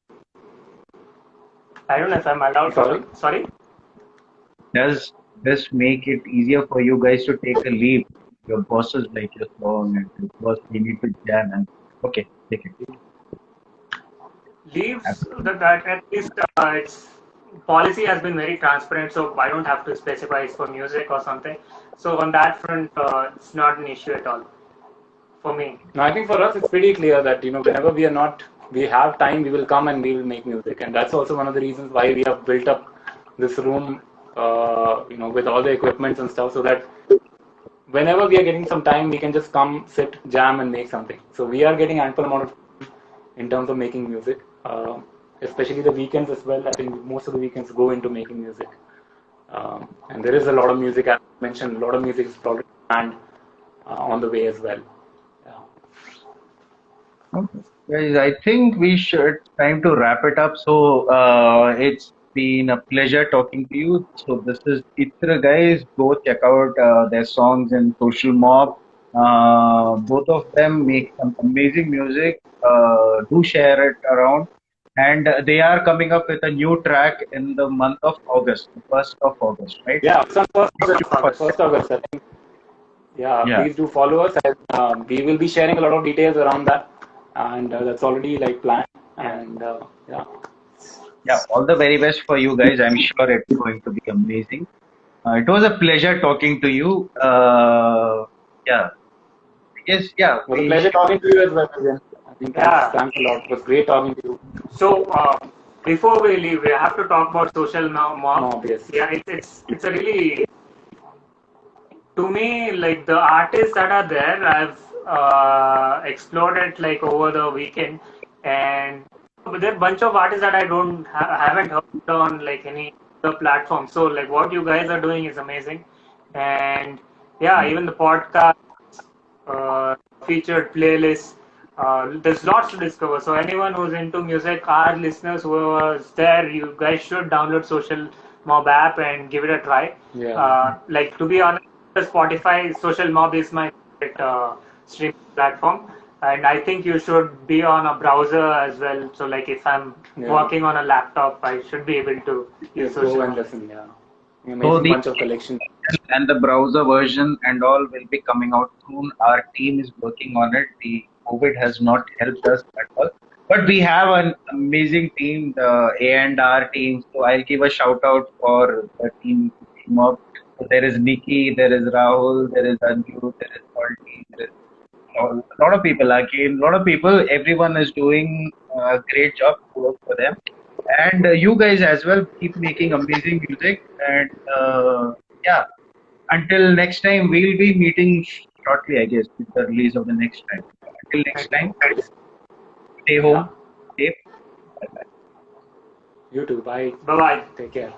Speaker 3: I don't know if I'm allowed.
Speaker 2: Sorry?
Speaker 3: Sorry.
Speaker 1: Does this make it easier for you guys to take a leave? Your bosses like your song, and your boss, we need to jam. And okay, take it.
Speaker 3: Leaves that at least its policy has been very transparent, so I don't have to specify it's for music or something. So on that front, it's not an issue at all for me.
Speaker 2: No, I think for us it's pretty clear that whenever we have time, we will come and we will make music, and that's also one of the reasons why we have built up this room, with all the equipments and stuff, so that whenever we are getting some time, we can just come, sit, jam, and make something. So we are getting ample amount of time in terms of making music, especially the weekends as well. I think most of the weekends go into making music, and there is a lot of music. As I mentioned, a lot of music is probably planned on the way as well.
Speaker 1: Okay. Guys, I think we should time to wrap it up. So it's been a pleasure talking to you. So this is Itra, guys. Go check out their songs in Social Mob. Both of them make some amazing music. Do share it around. And they are coming up with a new track in the month of August, the 1st of August, right?
Speaker 2: Yeah, it's on 1st August, I think. Yeah, please do follow us. And, we will be sharing a lot of details around that, and that's already like planned. And
Speaker 1: Yeah, all the very best for you guys. I'm sure it's going to be amazing. It was a pleasure talking to you. Yeah. Yes, yeah.
Speaker 2: It was a pleasure talking to you as well, again. I think thanks a lot. It was great talking to you.
Speaker 3: So before we leave, we have to talk about Social Mob.
Speaker 2: Yes.
Speaker 3: Yeah, it's a really, to me, like the artists that are there, I've explored it like over the weekend, and there are a bunch of artists that I haven't heard on like any other platform. So like what you guys are doing is amazing, and yeah, even the podcast, featured playlists. There's lots to discover. So anyone who's into music, our listeners, whoever's there, you guys should download Social Mob app and give it a try.
Speaker 2: Yeah.
Speaker 3: Like to be honest, Spotify Social Mob is my favorite streaming platform, and I think you should be on a browser as well. So like if I'm working on a laptop, I should be able to use Social
Speaker 2: Go and
Speaker 3: Mob.
Speaker 2: listen. Yeah. Amazing bunch of collections.
Speaker 1: And the browser version and all will be coming out soon. Our team is working on it. The COVID has not helped us at all, but we have an amazing team, the A&R team. So I'll give a shout out for the team up. So there is Nikki, there is Rahul, there is Anju, there is Salty, there is a lot of people. Again, a lot of people. Everyone is doing a great job to work for them. And you guys as well keep making amazing music. And yeah, until next time, we'll be meeting shortly, I guess, with the release of the next time. Until next time, stay
Speaker 2: Yeah.
Speaker 1: home, safe.
Speaker 2: You too. Bye.
Speaker 3: Bye bye.
Speaker 2: Take care.